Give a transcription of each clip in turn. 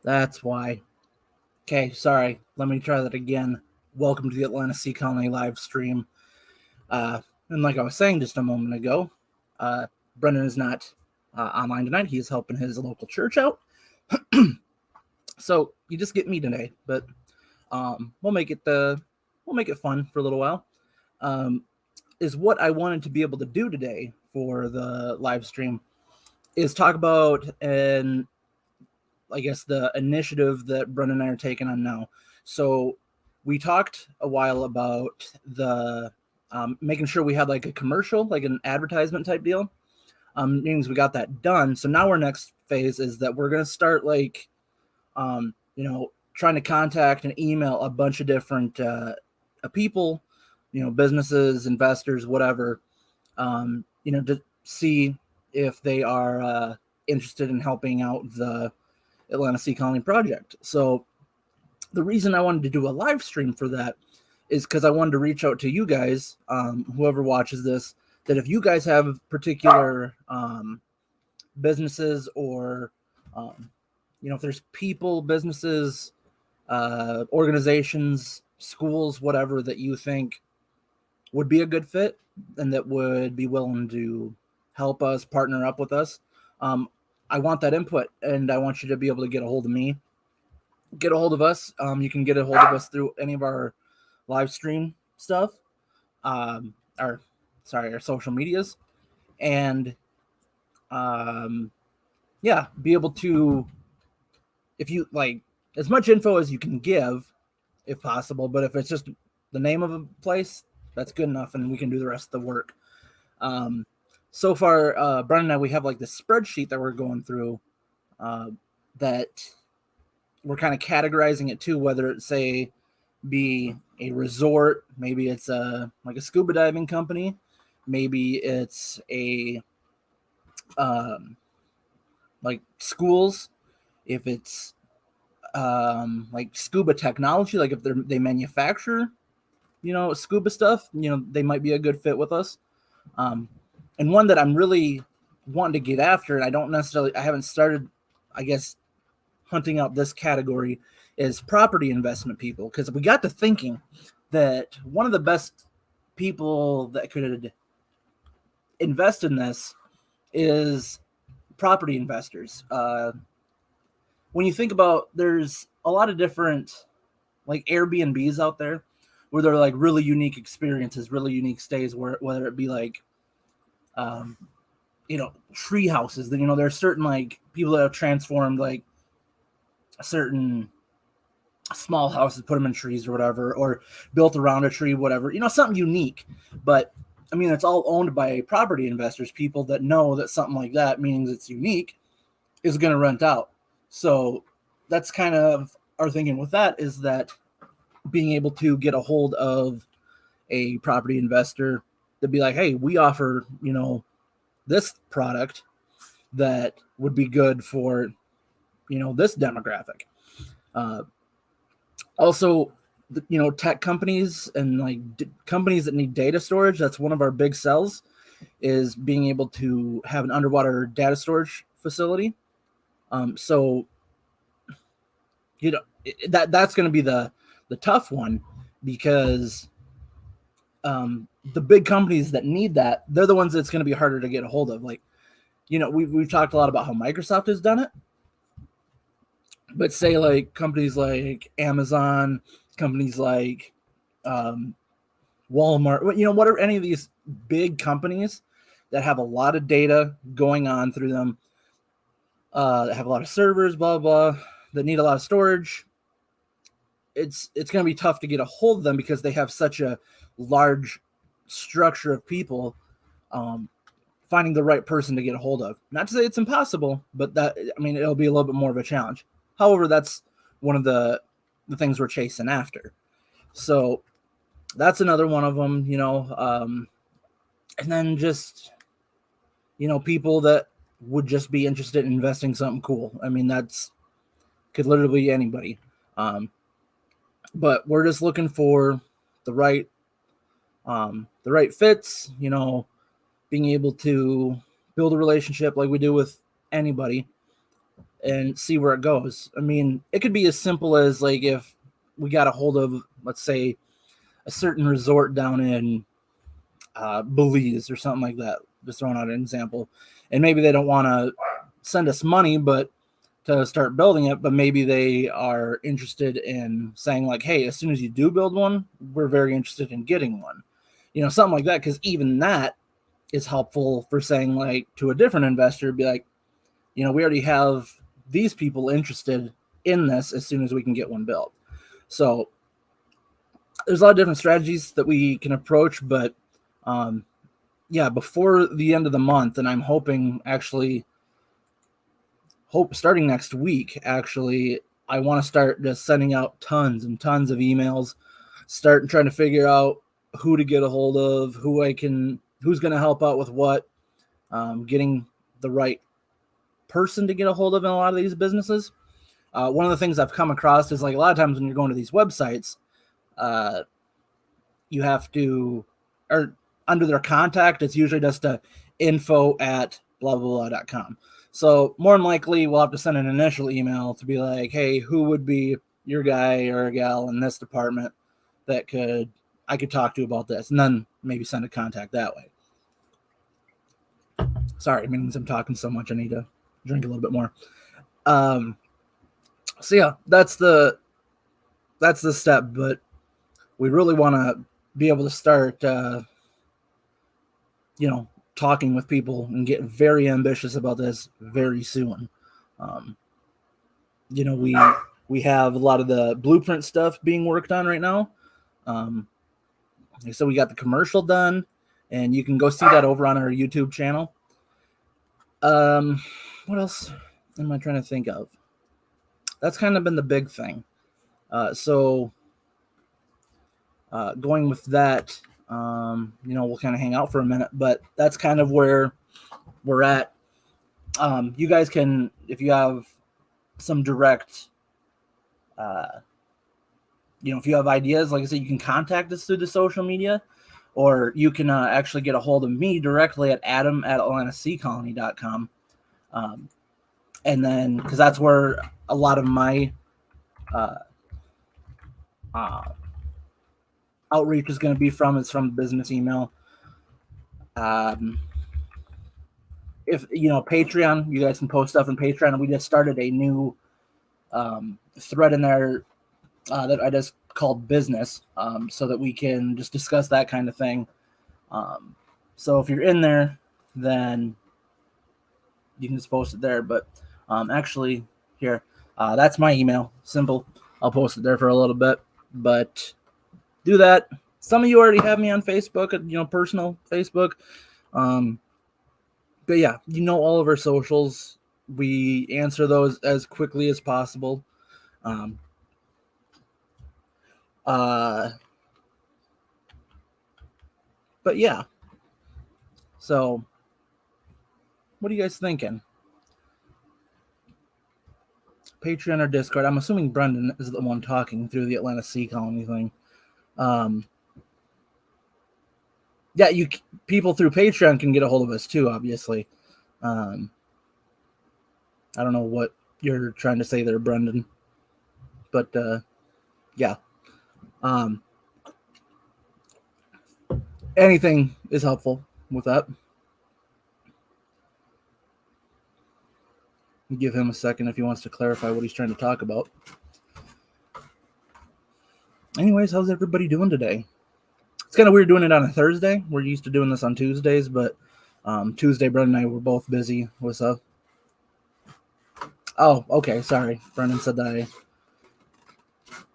That's why. Okay, sorry. Let me try that again. Welcome to the ASC Colony live stream. And like I was saying just a moment ago, Brendan is not online tonight. He is helping his local church out. So you just get me today, but we'll make it fun for a little while. Is what I wanted to be able to do today for the live stream is talk about I guess the initiative that Brendan and I are taking on now. So we talked a while about the making sure we had like a commercial, like an advertisement type deal. Means we got that done. So now our next phase is that we're gonna start like, trying to contact and email a bunch of different people, businesses, investors, whatever, to see if they are interested in helping out the Atlanta Sea Colony project. So the reason I wanted to do a live stream for that is because I wanted to reach out to you guys, whoever watches this, that if you guys have particular businesses or, if there's people, businesses, organizations, schools, whatever that you think would be a good fit and that would be willing to help us, partner up with us, I want that input, and I want you to be able to get a hold of me, get a hold of us. You can get a hold of us through any of our live stream stuff, our social medias, and be able to, if you like, as much info as you can give, if possible. But if it's just the name of a place, that's good enough, and we can do the rest of the work. So far, Brendan and I, we have like this spreadsheet that we're going through that we're kind of categorizing it to, whether it say be a resort, maybe it's like a scuba diving company, maybe it's a like schools, if it's like scuba technology, like if they manufacture, scuba stuff, they might be a good fit with us. And one that I'm really wanting to get after, and I haven't started, I guess, hunting out this category, is property investment people. Because we got to thinking that one of the best people that could invest in this is property investors. When you think about, there's a lot of different like Airbnbs out there where they're like really unique experiences, really unique stays, whether it be like, tree houses. That there are certain like people that have transformed like certain small houses, put them in trees or whatever, or built around a tree, whatever, something unique. But I mean, it's all owned by property investors, people that know that something like that, meaning it's unique, is going to rent out. So that's kind of our thinking with that, is that being able to get a hold of a property investor to be like, hey, we offer, this product that would be good for, this demographic. Also, tech companies and like companies that need data storage. That's one of our big sells, is being able to have an underwater data storage facility. So, that's going to be the tough one, because the big companies that need that, they're the ones that's going to be harder to get a hold of. Like, we've talked a lot about how Microsoft has done it, but say like companies like Amazon, companies like Walmart, what are any of these big companies that have a lot of data going on through them, that have a lot of servers, blah, blah, that need a lot of storage. It's going to be tough to get a hold of them because they have such a large structure of people. Finding the right person to get a hold of. Not to say it's impossible, but it'll be a little bit more of a challenge. However, that's one of the things we're chasing after. So that's another one of them, and then just, people that would just be interested in investing something cool. I mean, that's could literally be anybody. But we're just looking for the right fits, being able to build a relationship like we do with anybody, and see where it goes. I mean, it could be as simple as like if we got a hold of, let's say, a certain resort down in Belize or something like that. Just throwing out an example. And maybe they don't want to send us money, but to start building it, but maybe they are interested in saying like, hey, as soon as you do build one, we're very interested in getting one. Something like that, because even that is helpful for saying like to a different investor, be like, we already have these people interested in this as soon as we can get one built. So there's a lot of different strategies that we can approach, but before the end of the month, and I'm hoping starting next week, actually, I want to start just sending out tons and tons of emails, start trying to figure out who to get a hold of, who's going to help out with what, getting the right person to get a hold of in a lot of these businesses. One of the things I've come across is like a lot of times when you're going to these websites, you have to, or under their contact, it's usually just a info@blah.com. So more than likely, we'll have to send an initial email to be like, hey, who would be your guy or a gal in this department that I could talk to about this, and then maybe send a contact that way. Sorry, it means I'm talking so much. I need to drink a little bit more. So yeah, that's the step, but we really want to be able to start, talking with people and get very ambitious about this very soon. We have a lot of the blueprint stuff being worked on right now. So we got the commercial done, and you can go see that over on our YouTube channel. What else am I trying to think of? That's kind of been the big thing. So going with that, we'll kind of hang out for a minute, but that's kind of where we're at. You guys can, if you have some direct, if you have ideas, like I said, you can contact us through the social media, or you can actually get a hold of me directly at adam@atlanticcolony.com. And then, because that's where a lot of my outreach is going to be from. It's from the business email. If Patreon, you guys can post stuff in Patreon. We just started a new thread in there that I just called business, so that we can just discuss that kind of thing. So if you're in there, then you can just post it there. But actually, here, that's my email. Simple. I'll post it there for a little bit, but do that. Some of you already have me on Facebook, personal Facebook. But yeah, all of our socials. We answer those as quickly as possible. But yeah. So, what are you guys thinking? Patreon or Discord? I'm assuming Brendan is the one talking through the Atlanta Sea Colony thing. Yeah, people through Patreon can get a hold of us too, obviously. I don't know what you're trying to say there, Brendan, but yeah. Anything is helpful with that. Give him a second if he wants to clarify what he's trying to talk about. Anyways, how's everybody doing today? It's kind of weird doing it on a Thursday. We're used to doing this on Tuesdays, but Tuesday, Brendan and I were both busy. What's up? Oh, okay. Sorry. Brendan said that I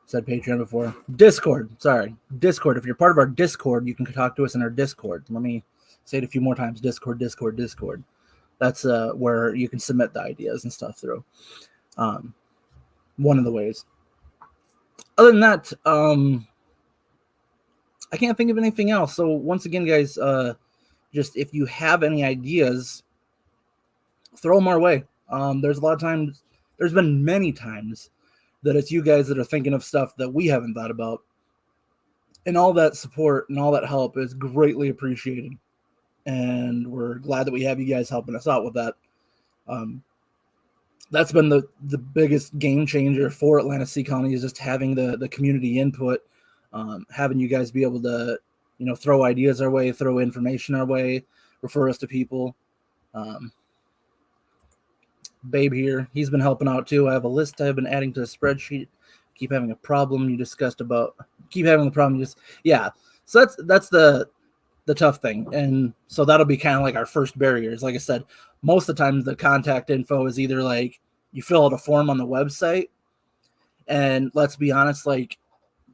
said Patreon before. Discord. Sorry. Discord. If you're part of our Discord, you can talk to us in our Discord. Let me say it a few more times. Discord. That's where you can submit the ideas and stuff through. One of the ways. Other than that, I can't think of anything else. So once again, guys, just if you have any ideas, throw them our way. There's a lot of times, there's been many times that it's you guys that are thinking of stuff that we haven't thought about. And all that support and all that help is greatly appreciated. And we're glad that we have you guys helping us out with that. that's been the biggest game changer for Atlanta Sea Colony, is just having the community input, having you guys be able to, throw ideas our way, throw information our way, refer us to people. Babe here, he's been helping out too. I have a list I've been adding to the spreadsheet. Keep having a problem you discussed about. Keep having the problem you just, yeah. So that's the tough thing, and so that'll be kind of like our first barriers. Like I said, most of the time the contact info is either like you fill out a form on the website, and let's be honest, like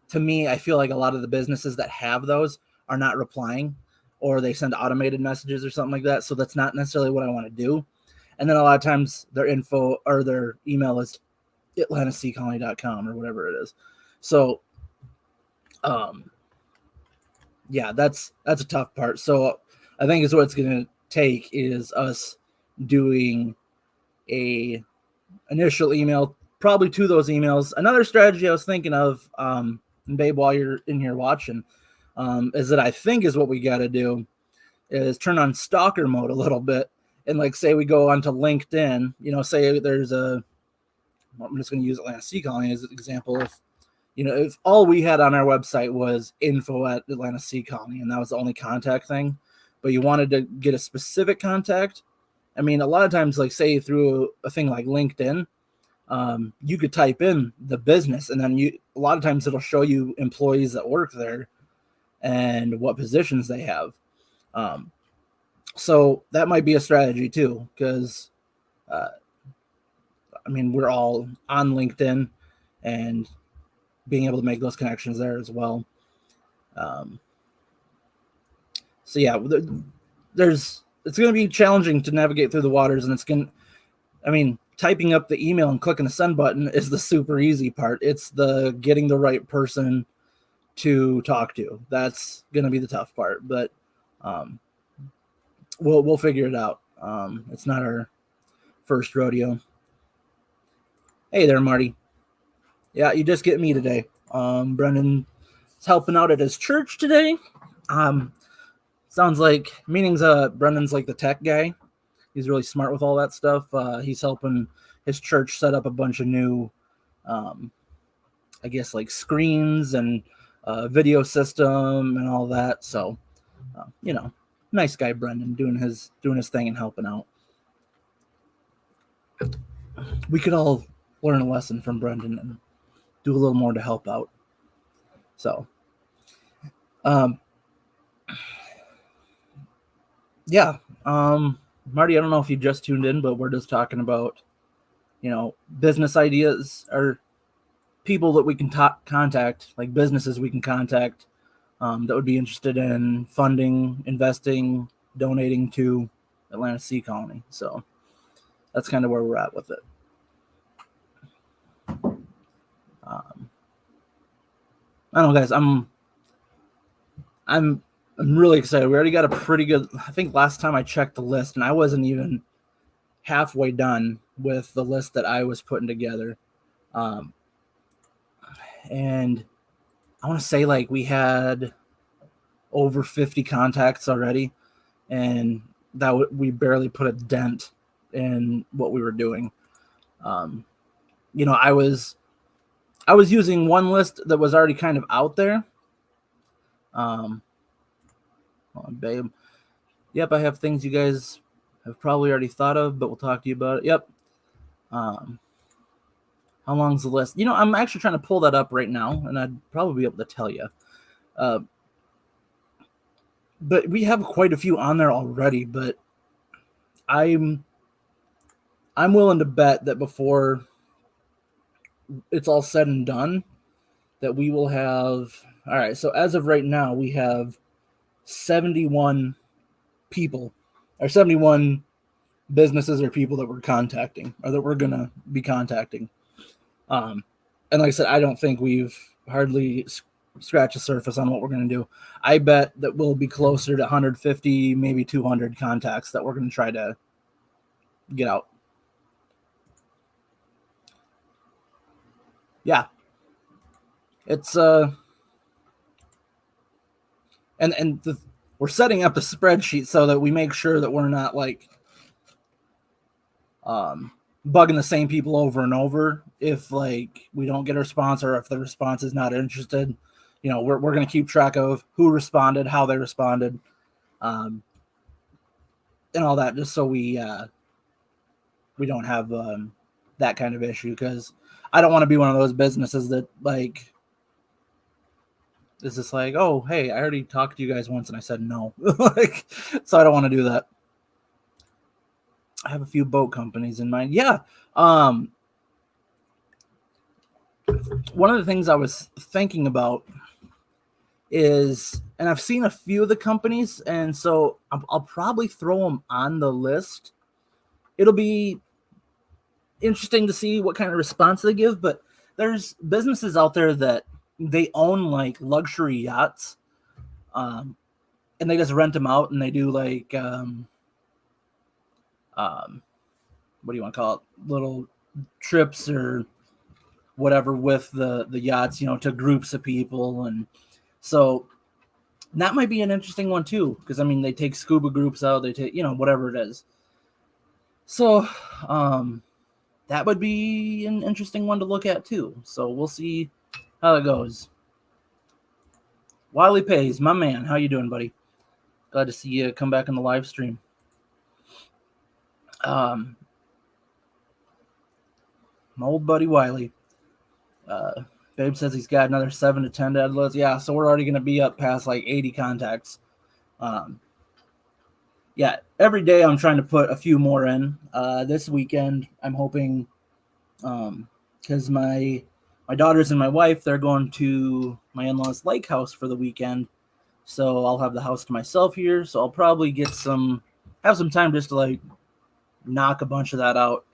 to me, I feel like a lot of the businesses that have those are not replying, or they send automated messages or something like that. So that's not necessarily what I want to do. And then a lot of times their info or their email is atlantaseacolony.com or whatever it is. So, yeah, that's a tough part. So I think is what it's going to take is us doing a initial email, probably to those emails. Another strategy I was thinking of, Babe, while you're in here watching, is that I think is what we got to do is turn on stalker mode a little bit. And like, say we go onto LinkedIn, say there's I'm just going to use Atlanta Sea Colony as an example. If all we had on our website was info at Atlanta Sea Colony, and that was the only contact thing, but you wanted to get a specific contact, I mean, a lot of times, like say through a thing like LinkedIn, you could type in the business, and then a lot of times it'll show you employees that work there and what positions they have. So that might be a strategy too, because we're all on LinkedIn and being able to make those connections there as well. So yeah, it's going to be challenging to navigate through the waters, and typing up the email and clicking the send button is the super easy part. It's the getting the right person to talk to. That's going to be the tough part, but we'll figure it out. It's not our first rodeo. Hey there, Marty. Yeah, you just get me today. Brendan's helping out at his church today. Sounds like Brendan's like the tech guy. He's really smart with all that stuff. He's helping his church set up a bunch of new, I guess, like screens and video system and all that. So, nice guy, Brendan, doing his thing and helping out. We could all learn a lesson from Brendan and do a little more to help out. So, yeah. Marty, I don't know if you just tuned in, but we're just talking about, business ideas or people that we can contact, like businesses we can contact that would be interested in funding, investing, donating to Atlanta Sea Colony. So that's kind of where we're at with it. I don't know, guys. I'm really excited. We already got a pretty good. I think last time I checked the list, and I wasn't even halfway done with the list that I was putting together. And I want to say like we had over 50 contacts already, and that we barely put a dent in what we were doing. I was using one list that was already kind of out there. Hold on, babe. Yep, I have things you guys have probably already thought of, but we'll talk to you about it. Yep. How long's the list? I'm actually trying to pull that up right now, and I'd probably be able to tell you. But we have quite a few on there already, but I'm willing to bet that before it's all said and done, that we will have. All right, so as of right now, we have 71 people, or 71 businesses or people that we're contacting, or that we're gonna be contacting. And like I said, I don't think we've hardly scratched the surface on what we're gonna do. I bet that we'll be closer to 150, maybe 200 contacts that we're gonna try to get out. Yeah, it's we're setting up the spreadsheet so that we make sure that we're not like bugging the same people over and over if like we don't get a response or if the response is not interested. We're going to keep track of who responded, how they responded, and all that, just so we don't have that kind of issue, because I don't want to be one of those businesses that like is just like, oh, hey, I already talked to you guys once and I said no. Like, so I don't want to do that. I have a few boat companies in mind. Yeah. One of the things I was thinking about is, and I've seen a few of the companies, and so I'll probably throw them on the list. It'll be interesting to see what kind of response they give, but there's businesses out there that they own like luxury yachts, and they just rent them out, and they do like what do you want to call it, little trips or whatever with the yachts, to groups of people. And so that might be an interesting one too, because I mean they take scuba groups out, they take whatever it is. So that would be an interesting one to look at too. So we'll see how it goes. Wiley Pays, my man, how you doing, buddy? Glad to see you come back on the live stream. My old buddy Wiley. Babe says he's got another 7 to 10 deadlifts. Yeah, so we're already going to be up past like 80 contacts. Yeah, every day I'm trying to put a few more in. This weekend, I'm hoping, because my daughters and my wife, they're going to my in-laws' lake house for the weekend. So I'll have the house to myself here. So I'll probably have some time just to like knock a bunch of that out.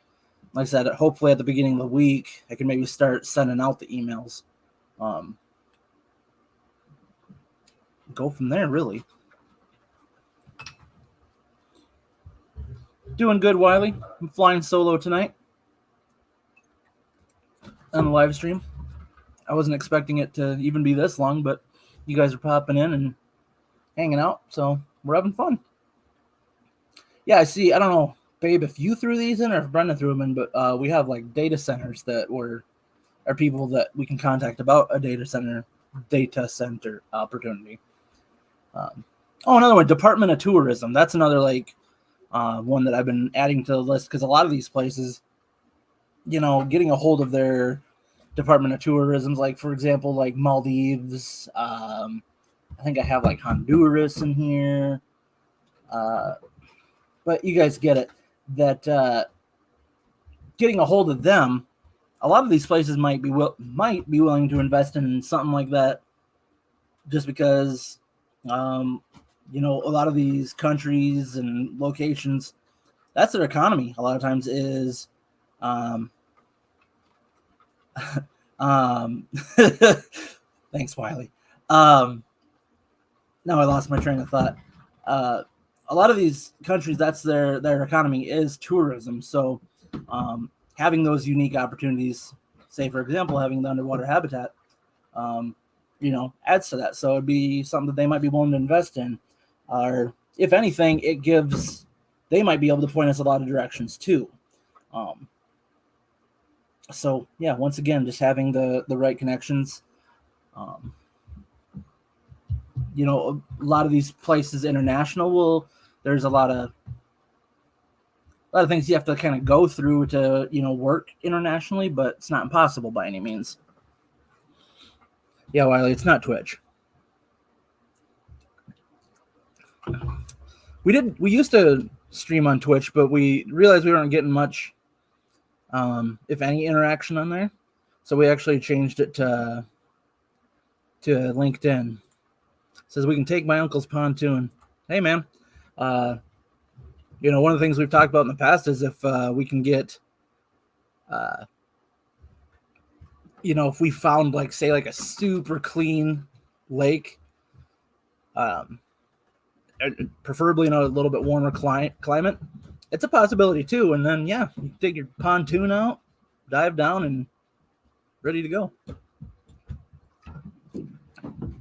Like I said, hopefully at the beginning of the week, I can maybe start sending out the emails. Go from there, really. Doing good, Wiley. I'm flying solo tonight on the live stream. I wasn't expecting it to even be this long, but you guys are popping in and hanging out, so we're having fun. Yeah, I see. I don't know, Babe, if you threw these in or if Brenda threw them in, but we have like data centers that are people that we can contact about a data center opportunity. Another one, Department of Tourism. That's another like one that I've been adding to the list, because a lot of these places, getting a hold of their Department of Tourism, like for example, like Maldives. I think I have like Honduras in here. But you guys get it, that getting a hold of them, a lot of these places might be willing to invest in something like that, just because, a lot of these countries and locations, that's their economy. A lot of times is, thanks, Wiley. Now I lost my train of thought. A lot of these countries, that's their economy is tourism. So having those unique opportunities, say for example, having the underwater habitat, adds to that. So it'd be something that they might be willing to invest in, or if anything, they might be able to point us a lot of directions too. So yeah, once again, just having the right connections. A lot of these places international there's a lot of things you have to kind of go through to, work internationally, but it's not impossible by any means. Yeah, Wiley, it's not Twitch. We used to stream on Twitch, but we realized we weren't getting much, if any, interaction on there. So we actually changed it to LinkedIn. It says we can take my uncle's pontoon. Hey, man. One of the things we've talked about in the past is if we can get, if we found like, say, like a super clean lake, preferably in a little bit warmer climate, it's a possibility too. And then, yeah, you take your pontoon out, dive down, and ready to go.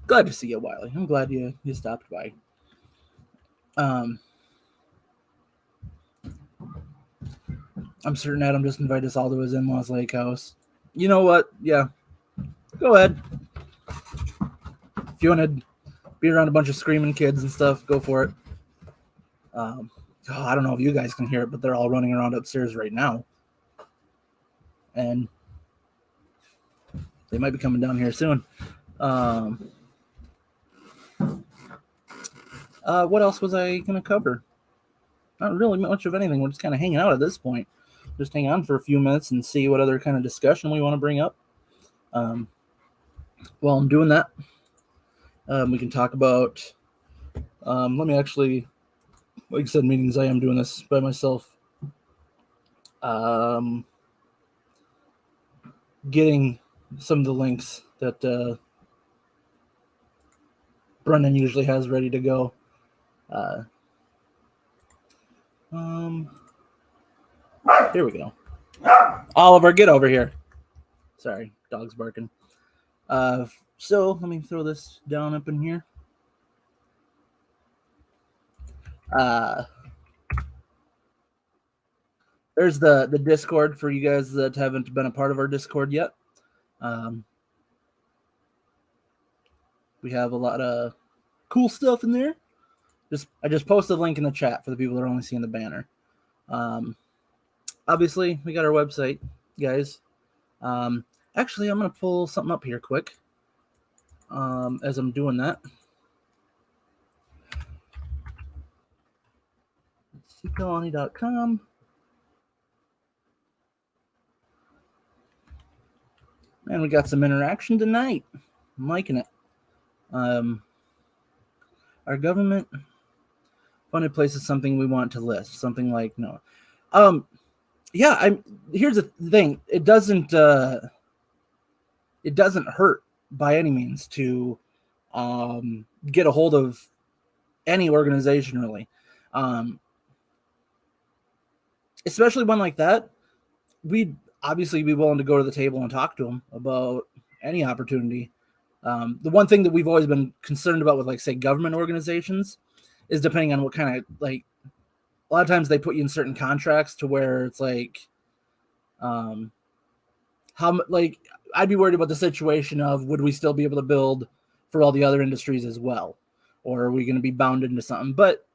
Glad to see you, Wiley. I'm glad you stopped by. I'm certain Adam just invited us all to his in-laws lake house. You know what? Yeah, go ahead. If you want to be around a bunch of screaming kids and stuff, go for it. I don't know if you guys can hear it, but they're all running around upstairs right now. And they might be coming down here soon. What else was I going to cover? Not really much of anything. We're just kind of hanging out at this point. Just hang on for a few minutes and see what other kind of discussion we want to bring up. While I'm doing that, we can talk about, let me actually, like I said, meetings, I am doing this by myself. Getting some of the links that Brendan usually has ready to go. Here we go. Oliver, get over here. Sorry, dog's barking. So let me throw this down up in here. There's the Discord for you guys that haven't been a part of our Discord yet. We have a lot of cool stuff in there. I just posted a link in the chat for the people that are only seeing the banner. Obviously, we got our website, guys. Actually, I'm going to pull something up here quick as I'm doing that. ccolony.com. And we got some interaction tonight. I'm liking it. Our government funded place is something we want to list. Something like no. Yeah, here's the thing. It doesn't hurt by any means to get a hold of any organization, really. Especially one like that. We'd obviously be willing to go to the table and talk to them about any opportunity. The one thing that we've always been concerned about with, like, say, government organizations is depending on what kind of, like, a lot of times they put you in certain contracts to where it's like, I'd be worried about the situation of, would we still be able to build for all the other industries as well? Or are we going to be bound into something? But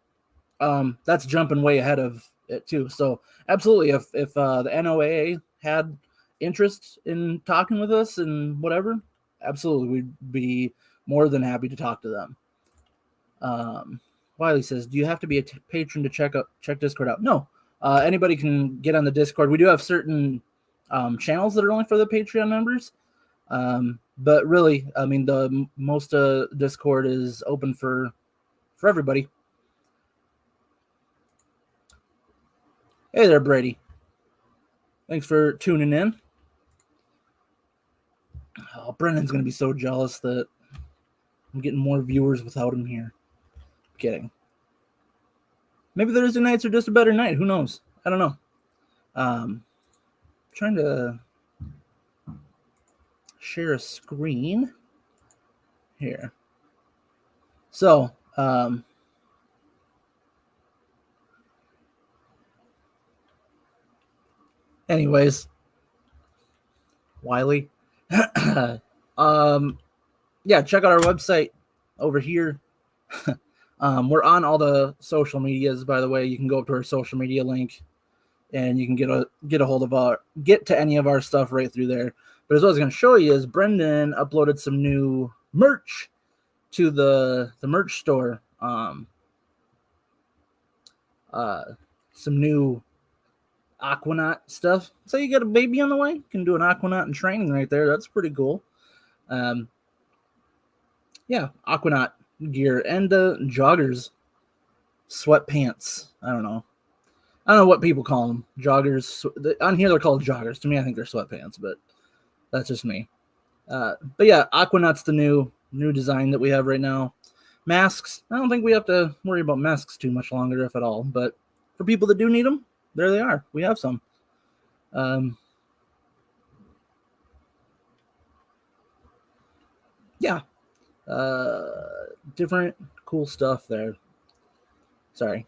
that's jumping way ahead of it too. So absolutely, if the NOAA had interest in talking with us and whatever, absolutely, we'd be more than happy to talk to them. Wiley says, do you have to be a patron to check Discord out? No, anybody can get on the Discord. We do have certain channels that are only for the Patreon members. But really, I mean, the most Discord is open for everybody. Hey there, Brady. Thanks for tuning in. Oh, Brendan's going to be so jealous that I'm getting more viewers without him here. Kidding. Maybe Thursday nights are just a better night. Who knows? I don't know. Trying to share a screen here. So, anyways, Wiley. Yeah, check out our website over here. We're on all the social medias, by the way. You can go up to our social media link and you can get to any of our stuff right through there. But as I was going to show you is Brendan uploaded some new merch to the merch store. Some new Aquanaut stuff. So you got a baby on the way? You can do an Aquanaut in training right there. That's pretty cool. Yeah, Aquanaut gear and joggers, sweatpants. I don't know what people call them. Joggers. On here they're called joggers. To me, I think they're sweatpants, but that's just me. But yeah, Aquanaut's the new design that we have right now. Masks. I don't think we have to worry about masks too much longer, if at all. But for people that do need them, there they are. We have some. Yeah. Different cool stuff there. Sorry.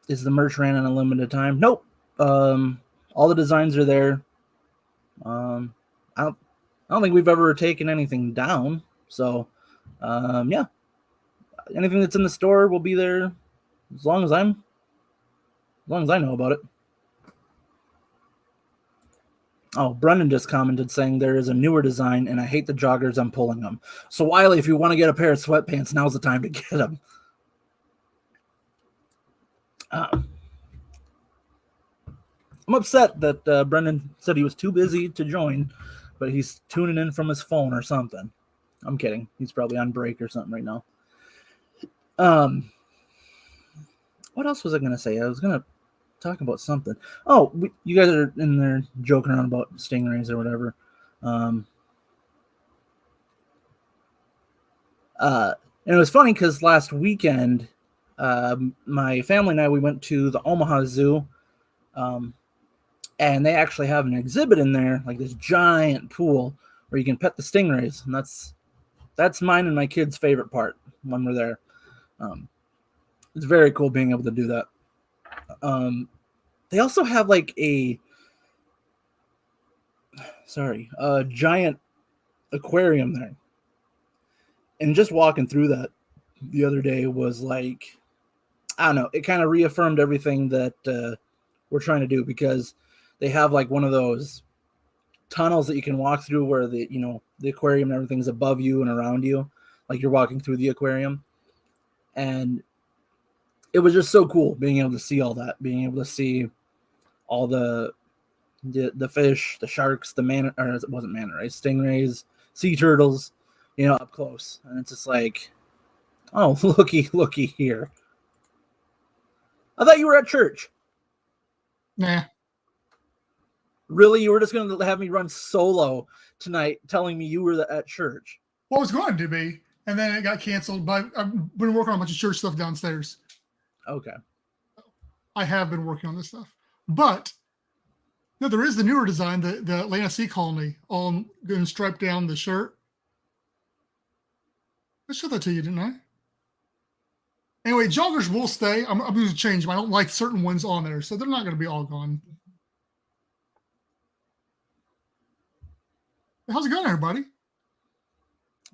is the merch ran in a limited time? Nope. All the designs are there. I don't think we've ever taken anything down. So, yeah, anything that's in the store will be there as long as I know about it. Oh, Brendan just commented saying there is a newer design, and I hate the joggers. I'm pulling them. So, Wiley, if you want to get a pair of sweatpants, now's the time to get them. I'm upset that Brendan said he was too busy to join, but he's tuning in from his phone or something. I'm kidding. He's probably on break or something right now. What else was I going to say? I was going to talk about something. Oh, you guys are in there joking around about stingrays or whatever. And it was funny because last weekend, my family and I, we went to the Omaha Zoo, and they actually have an exhibit in there, like this giant pool where you can pet the stingrays, and that's mine and my kids' favorite part when we're there. It's very cool being able to do that. They also have like a giant aquarium there. And just walking through that the other day was like, I don't know, it kind of reaffirmed everything that we're trying to do, because they have like one of those tunnels that you can walk through where the aquarium and everything's above you and around you, like you're walking through the aquarium. And it was just so cool being able to see all that, being able to see all the fish, the sharks, it wasn't manta rays, stingrays, sea turtles, up close. And it's just like, oh, looky here. I thought you were at church. Nah. Really? You were just going to have me run solo tonight telling me you were at church? Well, it was going to be, and then it got canceled. But I've been working on a bunch of church stuff downstairs. Okay. I have been working on this stuff. But no, there is the newer design, the ASC colony, all going to stripe down the shirt. I showed that to you, didn't I? Anyway, joggers will stay. I'm going to change them. I don't like certain ones on there, so they're not going to be all gone. How's it going, everybody?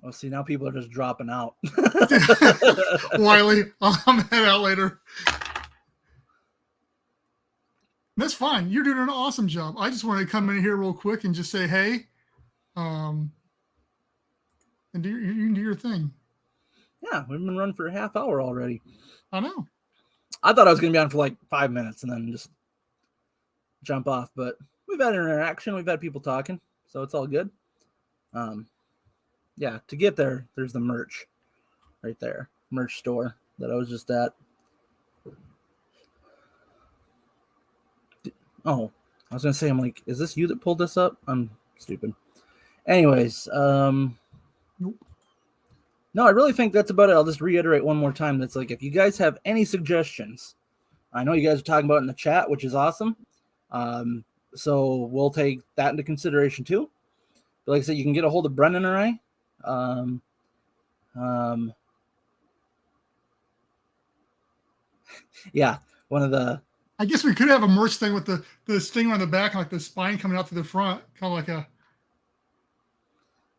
Well, see, now people are just dropping out. Wiley, I'm head out later. That's fine. You're doing an awesome job. I just wanted to come in here real quick and just say, hey, and you can do your thing. Yeah, we've been running for a half hour already. I know. I thought I was going to be on for like 5 minutes and then just jump off, but we've had interaction. We've had people talking, so it's all good. Yeah, to get there, there's the merch right there. Merch store that I was just at. Oh, I was going to say, I'm like, is this you that pulled this up? I'm stupid. Anyways, Nope. No, I really think that's about it. I'll just reiterate one more time. That's like, if you guys have any suggestions, I know you guys are talking about it in the chat, which is awesome. So we'll take that into consideration too. But like I said, you can get a hold of Brendan or I. Yeah, one of the. I guess we could have a merch thing with the stinger on the back and like the spine coming out to the front, kind of like a.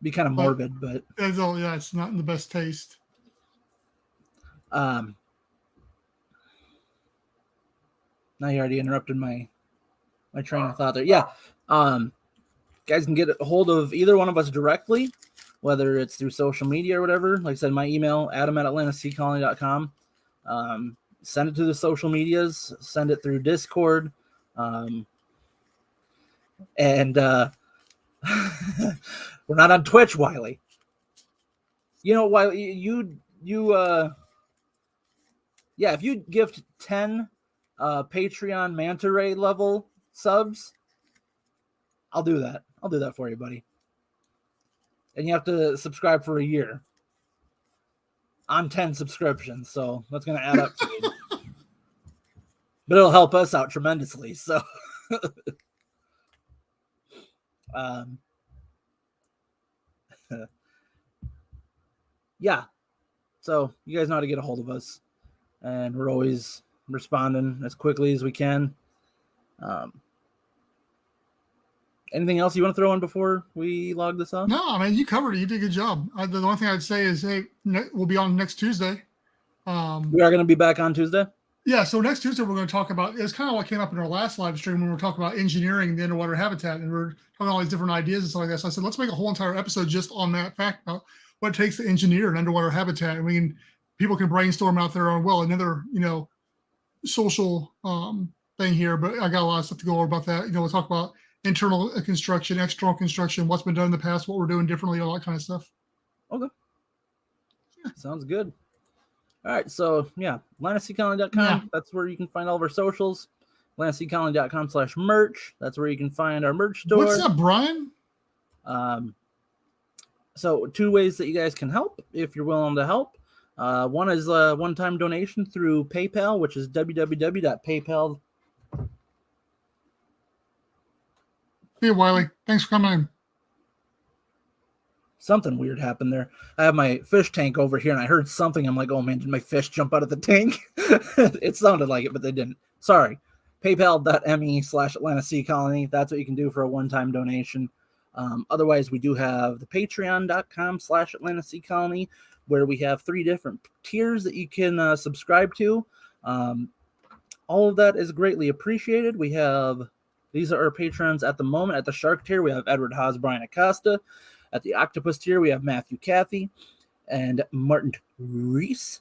Be kind of morbid, but it's not in the best taste. Now you already interrupted my train of thought there. Yeah, guys can get a hold of either one of us directly, whether it's through social media or whatever. Like I said, my email, adam@atlanticcolony.com. Send it to the social medias. Send it through Discord. And we're not on Twitch, Wiley. Wiley, yeah, if you gift 10 Patreon Manta Ray level subs, I'll do that. I'll do that for you, buddy. And you have to subscribe for a year. I'm 10 subscriptions, so that's going to add up to you. But it'll help us out tremendously, so... yeah, so you guys know how to get a hold of us, and we're always responding as quickly as we can. Anything else you want to throw in before we log this off? No, I mean, you covered it. You did a good job. The only thing I'd say is, hey, we'll be on next Tuesday. We are going to be back on Tuesday. Yeah, so next Tuesday we're going to talk about, it's kind of what came up in our last live stream when we were talking about engineering the underwater habitat, and we're talking about all these different ideas and stuff like that. So I said, let's make a whole entire episode just on that fact about what it takes to engineer an underwater habitat, and people can brainstorm out there on, well, another, social thing here, but I got a lot of stuff to go over about that. We'll talk about internal construction, external construction, what's been done in the past, what we're doing differently, all that kind of stuff. Okay. Yeah. Sounds good. All right, so yeah, AtlanticSeaColony.com. Yeah. That's where you can find all of our socials. AtlanticSeaColony.com/merch. That's where you can find our merch store. What's up, Brian? So 2 ways that you guys can help if you're willing to help. One is a one-time donation through PayPal, which is www.paypal. Hey, Wiley. Thanks for coming in. Something weird happened there. I have my fish tank over here, and I heard something. I'm like, oh, man, did my fish jump out of the tank? It sounded like it, but they didn't. Sorry. PayPal.me/AtlanticSeaColony. That's what you can do for a one-time donation. Otherwise, we do have the Patreon.com/AtlanticSeaColony, where we have 3 different tiers that you can subscribe to. All of that is greatly appreciated. These are our patrons at the moment. At the Shark tier, we have Edward Haas, Brian Acosta. At the Octopus tier, we have Matthew Cathy and Martin Reese.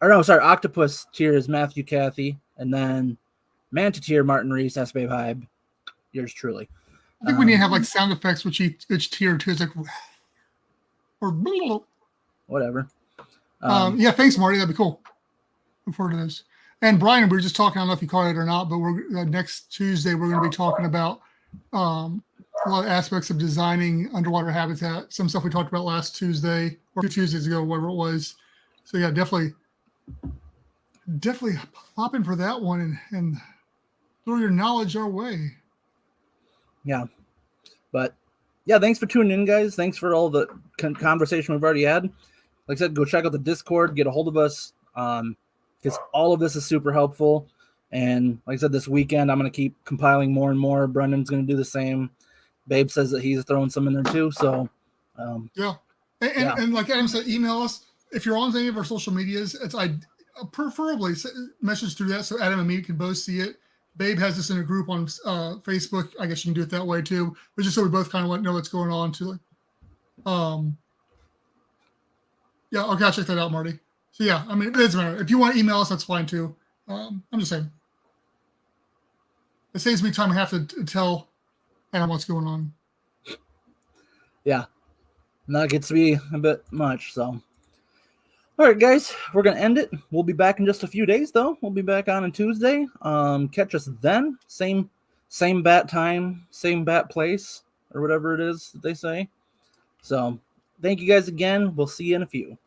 Or no, sorry, Octopus tier is Matthew Cathy, and then Manta tier, Martin Reese, S. Babe Hybe, yours truly. I think we need to have like sound effects, which each tier too is like, or whatever. Yeah, thanks, Marty. That'd be cool. Look forward to this. And Brian, we were just talking. I don't know if you caught it or not, but we're next Tuesday we're going to be talking about a lot of aspects of designing underwater habitat. Some stuff we talked about last Tuesday or 2 Tuesdays ago, whatever it was. So yeah, definitely hop in for that one and throw your knowledge our way. Yeah, but yeah, thanks for tuning in, guys. Thanks for all the conversation we've already had. Like I said, go check out the Discord, get a hold of us, because all of this is super helpful. And like I said, this weekend I'm going to keep compiling more and more. Brendan's going to do the same. Babe says that he's throwing some in there too. So yeah. And like Adam said, email us if you're on any of our social medias. I preferably message through that so Adam and me can both see it. Babe has this in a group on Facebook. I guess you can do it that way too, but just so we both kind of know what's going on too. Yeah, okay, I'll check that out, Marty. So yeah, I mean, it doesn't matter. If you want to email us, that's fine too. I'm just saying. It saves me time I have to tell Adam what's going on. Yeah. And that gets to be a bit much, so. All right, guys, we're going to end it. We'll be back in just a few days, though. We'll be back on Tuesday. Catch us then. Same bat time, same bat place, or whatever it is that they say. So, thank you guys again. We'll see you in a few.